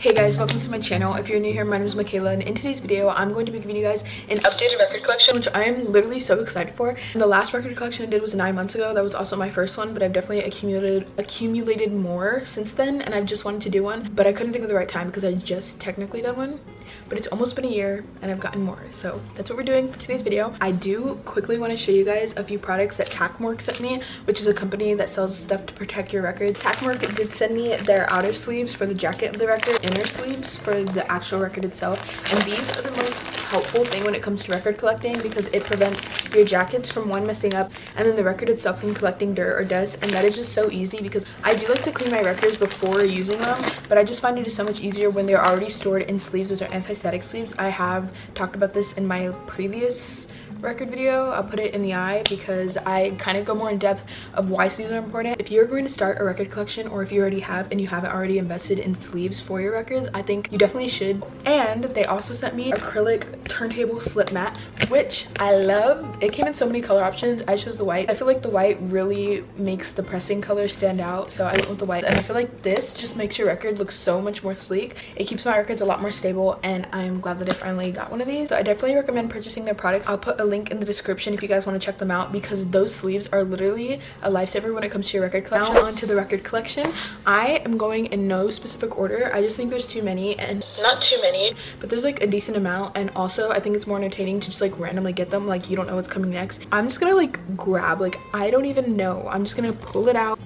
Hey guys, welcome to my channel. If you're new here, my name is Michaela, and in today's video I'm going to be giving you guys an updated record collection, which I am literally so excited for. And the last record collection I did was 9 months ago. That was also my first one, but I've definitely accumulated more since then, and I've just wanted to do one, but I couldn't think of the right time because I just technically done one. But it's almost been a year and I've gotten more, so that's what we're doing for today's video. I do quickly want to show you guys a few products that Tackmork sent me, which is a company that sells stuff to protect your records. Tackmork did send me their outer sleeves for the jacket of the record, inner sleeves for the actual record itself, and these are the most helpful thing when it comes to record collecting because it prevents your jackets from messing up and then the record itself from collecting dirt or dust. And that is just so easy because I do like to clean my records before using them, but I just find it is so much easier when they're already stored in sleeves, which are anti-static sleeves. I have talked about this in my previous record video. I'll put it in the eye because I kind of go more in depth of why sleeves are important. If you're going to start a record collection, or if you already have and you haven't already invested in sleeves for your records, I think you definitely should. And they also sent me acrylic turntable slip mat, which I love. It came in so many color options. I chose the white. I feel like the white really makes the pressing color stand out, so I went with the white. And I feel like this just makes your record look so much more sleek. It keeps my records a lot more stable, and I'm glad that I finally got one of these. So I definitely recommend purchasing their products. I'll put a link in the description if you guys want to check them out because those sleeves are literally a lifesaver when it comes to your record collection. Now on to the record collection. I am going in no specific order. I just think there's too many, and not too many, but there's like a decent amount. And also I think it's more entertaining to just like randomly get them, like you don't know what's coming next. I'm just gonna like grab, like I don't even know, I'm just gonna pull it out.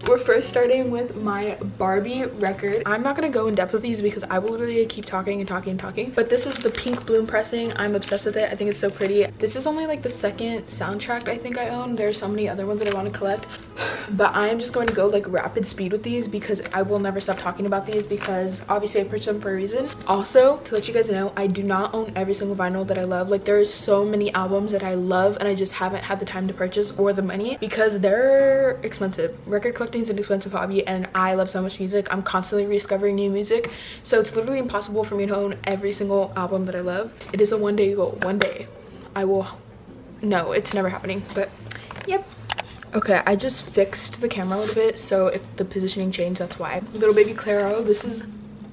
We're first starting with my Barbie record. I'm not gonna go in depth with these because I will literally keep talking and talking and talking, but this is the pink bloom pressing. I'm obsessed with it. I think it's so pretty. This is only like the second soundtrack I think I own. There's so many other ones that I want to collect, but I am just going to go like rapid speed with these because I will never stop talking about these because obviously I purchased them for a reason. Also, to let you guys know, I do not own every single vinyl that I love. Like there's so many albums that I love and I just haven't had the time to purchase or the money because they're expensive. Record collecting is an expensive hobby, and I love so much music. I'm constantly rediscovering new music, so it's literally impossible for me to own every single album that I love. It is a one-day goal. One day I will. No, it's never happening, but yep. Okay, I just fixed the camera a little bit, so if the positioning changed, that's why. Little Baby Clairo. This is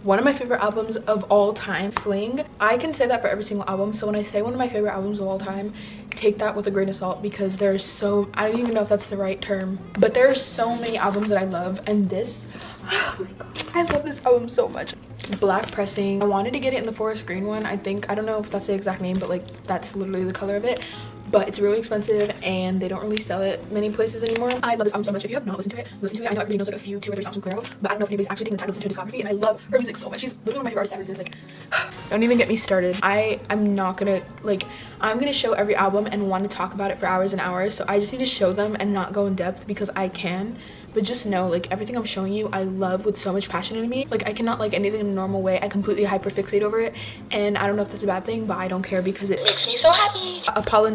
one of my favorite albums of all time. Sling. I can say that for every single album, so when I say one of my favorite albums of all time, take that with a grain of salt because there's so, I don't even know if that's the right term, but there are so many albums that I love, and this, oh my god, I love this album so much. Black pressing. I wanted to get it in the forest green one. I don't know if that's the exact name, but like that's literally the color of it. But it's really expensive and they don't really sell it many places anymore. I love this album so much. If you have not listened to it, listen to it. I know everybody knows like a few, 2 or 3 songs from Clairo, but I don't know if anybody's actually taken the time to listen to her discography, and I love her music so much. She's literally one of my favorite artists ever. Like, don't even get me started. I'm not gonna like, I'm gonna show every album and want to talk about it for hours and hours, so I just need to show them and not go in depth because I can. But just know, like, everything I'm showing you I love with so much passion in me. Like I cannot like anything in a normal way. I completely hyperfixate over it, and I don't know if that's a bad thing, but I don't care because it makes me so happy. Apollo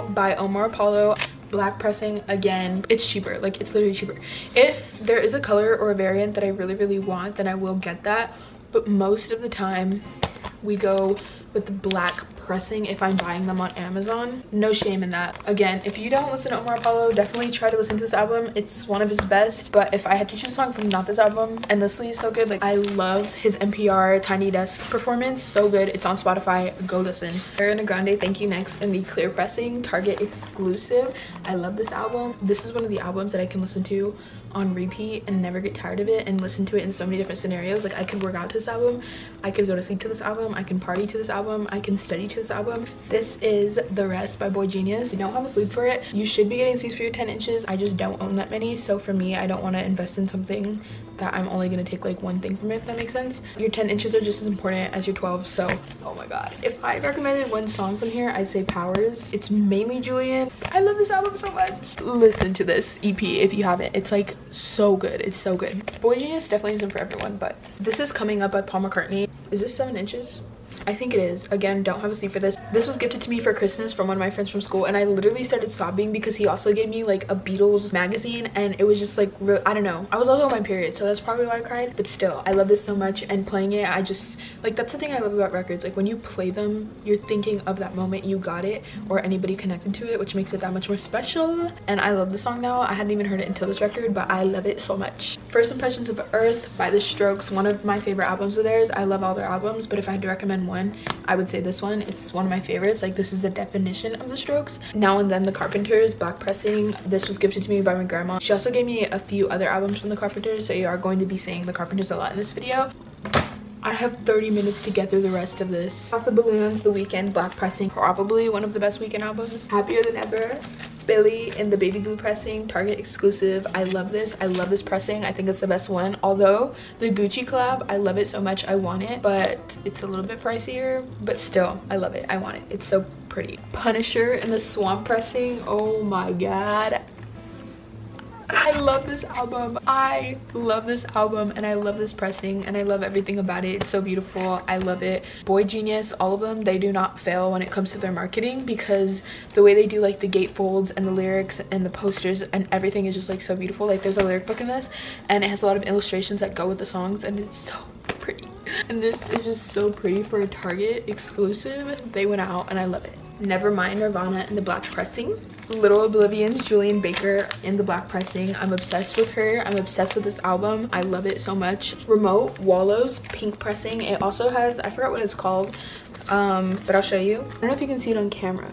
by Omar Apollo. Black pressing again. It's cheaper, like it's literally cheaper. If there is a color or a variant that I really want, then I will get that, but most of the time we go with the black pressing if I'm buying them on Amazon. No shame in that. Again, if you don't listen to Omar Apollo, definitely try to listen to this album. It's one of his best, but if I had to choose a song from not this album, Endlessly is so good. Like I love his NPR Tiny Desk performance, so good. It's on Spotify, go listen. Ariana Grande, Thank You Next, and the clear pressing Target exclusive. I love this album. This is one of the albums that I can listen to on repeat and never get tired of it, and listen to it in so many different scenarios. Like I could work out to this album, I could go to sleep to this album, I can party to this album, I can study to this album. This is The Rest by Boy Genius. You don't have a sleeve for it. You should be getting sleeves for your 10 inches. I just don't own that many, so for me, I don't want to invest in something that I'm only going to take like one thing from it, if that makes sense. Your 10 inches are just as important as your 12, so oh my god. If I recommended one song from here, I'd say Powers. It's mainly Julian. I love this album so much. Listen to this EP if you haven't. It's like so good. It's so good. Boy Genius definitely isn't for everyone, but this is Coming Up by Paul McCartney. Is this 7 inches? I think it is. Again, don't have a sleeve for this. This was gifted to me for Christmas from one of my friends from school, and I literally started sobbing because he also gave me like a Beatles magazine, and it was just like I don't know, I was also on my period, so that's probably why I cried. But still, I love this so much, and playing it, I just like, that's the thing I love about records. Like when you play them, you're thinking of that moment you got it, or anybody connected to it, which makes it that much more special. And I love the song now. I hadn't even heard it until this record, but I love it so much. First Impressions of Earth by The Strokes, one of my favorite albums of theirs. I love all their albums, but if I had to recommend one, I would say this one. It's one of my favorites. Like, this is the definition of The Strokes. Now and Then, The Carpenters, Black Pressing. This was gifted to me by my grandma. She also gave me a few other albums from The Carpenters, so you are going to be seeing The Carpenters a lot in this video. I have 30 minutes to get through the rest of this. House of Balloons, The Weeknd, Black Pressing, probably one of the best Weeknd albums. Happier Than Ever, Billy in the baby blue pressing, Target exclusive. I love this. I love this pressing. I think it's the best one. Although the Gucci collab, I love it so much. I want it, but it's a little bit pricier, but still, I love it. I want it. It's so pretty. Punisher in the swamp pressing. Oh my god. I love this album. I love this album, and I love this pressing, and I love everything about it. It's so beautiful. I love it. Boy Genius, all of them, they do not fail when it comes to their marketing, because the way they do like the gatefolds and the lyrics and the posters and everything is just like so beautiful. Like, there's a lyric book in this, and it has a lot of illustrations that go with the songs, and it's so pretty. And this is just so pretty for a Target exclusive. They went out, and I love it. Nevermind, Nirvana in the black pressing. Little Oblivions, Julian Baker in the black pressing. I'm obsessed with her. I'm obsessed with this album. I love it so much. Remote, Wallows, pink pressing. It also has, I forgot what it's called, but I'll show you. I don't know if you can see it on camera.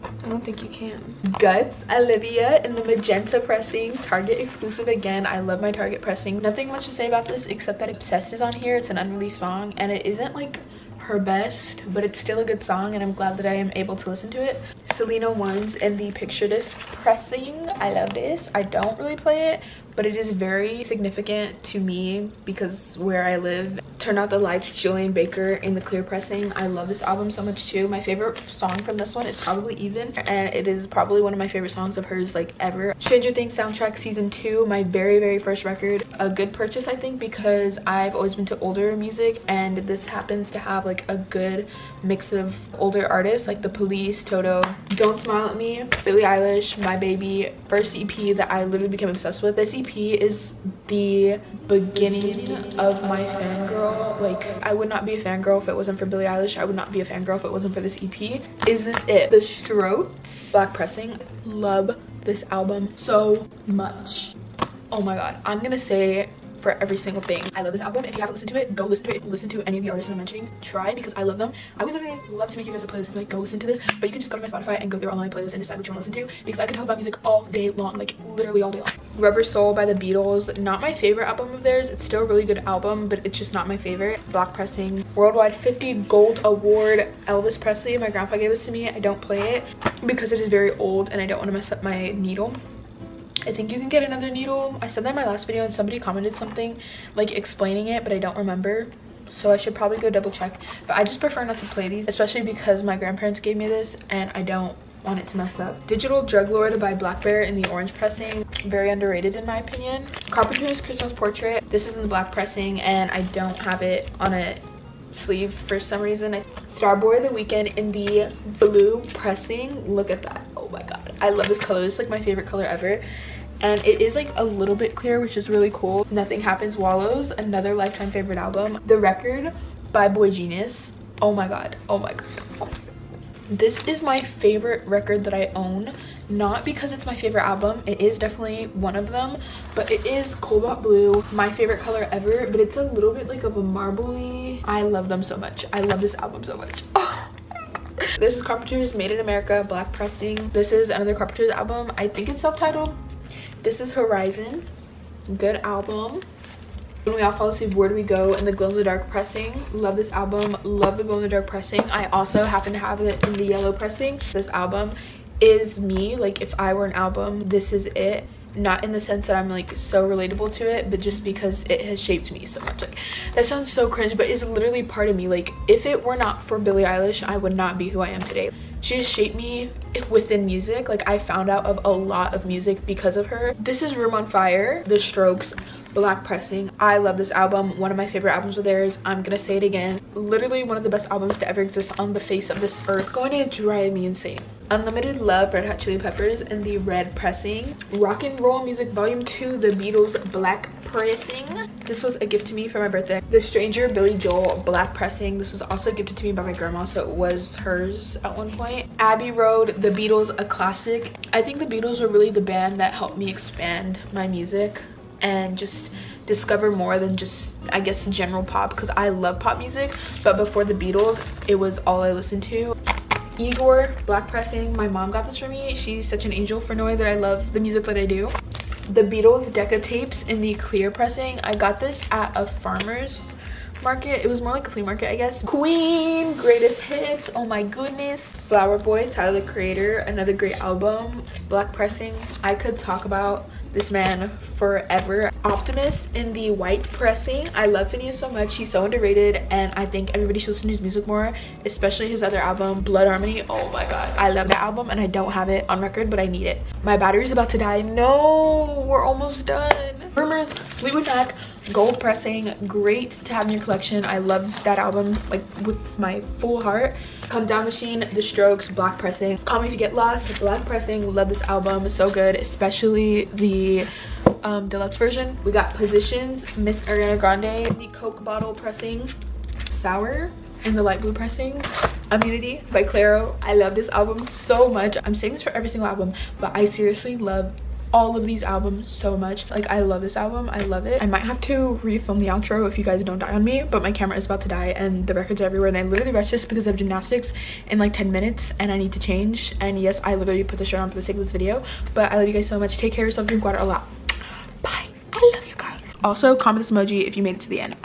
I don't think you can. Guts, Olivia in the magenta pressing, Target exclusive again. I love my Target pressing. Nothing much to say about this except that Obsessed is on here. It's an unreleased song, and it isn't like her best, but it's still a good song, and I'm glad that I am able to listen to it. Selena Ones in the Picture Disc pressing. I love this. I don't really play it, but it is very significant to me because where I live. Turn Out the Lights, Julian Baker in the clear pressing. I love this album so much too. My favorite song from this one is probably Even, and it is probably one of my favorite songs of hers like ever. Stranger Things soundtrack season 2, my very first record. A good purchase, I think, because I've always been to older music, and this happens to have like a good mix of older artists like The Police, Toto. Don't Smile at Me, Billie Eilish, My Baby, first EP that I literally became obsessed with. This EP is the beginning of my fangirl. Like, I would not be a fangirl if it wasn't for Billie Eilish. I would not be a fangirl if it wasn't for this EP. Is This It? The Strokes, black pressing. Love this album so much. Oh my god, I'm gonna say for every single thing, I love this album. If you haven't listened to it, go listen to it. Listen to any of the artists I'm mentioning. Try, because I love them. I would literally love to make you guys a playlist and like go listen to this, but you can just go to my Spotify and go through all my playlists and decide what you want to listen to, because I could talk about music all day long, like literally all day long. Rubber Soul by the Beatles, not my favorite album of theirs. It's still a really good album, but it's just not my favorite. Black pressing. Worldwide 50 Gold Award, Elvis Presley. My grandpa gave this to me. I don't play it because it is very old and I don't want to mess up my needle. I think you can get another needle. I said that in my last video and somebody commented something like explaining it, but I don't remember, so I should probably go double check. But I just prefer not to play these, especially because my grandparents gave me this and I don't want it to mess up. Digital Drug Lord by Black Bear in the orange pressing, very underrated in my opinion. Carpenter's Christmas Portrait, this is in the black pressing and I don't have it on a sleeve for some reason. Starboy, The Weeknd in the blue pressing. Look at that. Oh my god, I love this color. This is like my favorite color ever, and it is like a little bit clear, which is really cool. Nothing Happens, Wallows, another lifetime favorite album. The Record by Boy Genius. Oh my god, oh my god, oh my god. This is my favorite record that I own, not because it's my favorite album. It is definitely one of them, but it is Cobalt Blue, my favorite color ever, but it's a little bit like of a marbly. I love them so much. I love this album so much. Oh. This is Carpenter's Made in America, black pressing. This is another Carpenter's album. I think it's self-titled. This is Horizon, good album. When We All Fall Asleep, Where Do We Go in the Glow in the Dark pressing. Love this album, love the Glow in the Dark pressing. I also happen to have it in the yellow pressing. This album is me. Like, if I were an album, this is it. Not in the sense that I'm like so relatable to it, but just because it has shaped me so much. Like, that sounds so cringe, but it's literally part of me. Like, if it were not for Billie Eilish, I would not be who I am today. She has shaped me within music. Like, I found out of a lot of music because of her. This is Room on Fire, The Strokes. Black Pressing. I love this album. One of my favorite albums of theirs. I'm gonna say it again. Literally one of the best albums to ever exist on the face of this earth. Going to drive me insane. Unlimited Love, Red Hot Chili Peppers in the red pressing. Rock and Roll Music Volume 2, The Beatles, black pressing. This was a gift to me for my birthday. The Stranger, Billy Joel, black pressing. This was also gifted to me by my grandma, so it was hers at one point. Abbey Road, The Beatles, a classic. I think the Beatles were really the band that helped me expand my music and just discover more than just, I guess, general pop, because I love pop music, but before the Beatles it was all I listened to. Igor, black pressing. My mom got this for me. She's such an angel for knowing that I love the music that I do. The Beatles Decca tapes in the clear pressing. I got this at a farmer's market. It was more like a flea market, I guess. Queen, Greatest Hits. Oh my goodness. Flower Boy, Tyler the Creator, another great album. Black pressing. I could talk about this man forever. Optimus in the white pressing. I love Phineas so much. He's so underrated, and I think everybody should listen to his music more, especially his other album, Blood Harmony. Oh my god, I love that album, and I don't have it on record, but I need it. My battery's about to die. No, we're almost done. Rumors, Fleetwood Mac, gold pressing. Great to have in your collection. I love that album like with my full heart. Come Down Machine, The Strokes, black pressing. Call Me If You Get Lost, black pressing. Love this album, so good, especially the deluxe version. We got Positions, Miss Ariana Grande, the Coke bottle pressing. Sour in the light blue pressing. Immunity by Clairo. I love this album so much. I'm saying this for every single album, but I seriously love all of these albums so much. Like, I love this album. I love it. I might have to refilm the outro if you guys don't die on me, but my camera is about to die and the records are everywhere, and I literally rushed this because I have gymnastics in like 10 minutes and I need to change. And yes, I literally put the shirt on for the sake of this video, but I love you guys so much. Take care of yourself, drink water a lot. Bye. I love you guys. Also, comment this emoji if you made it to the end.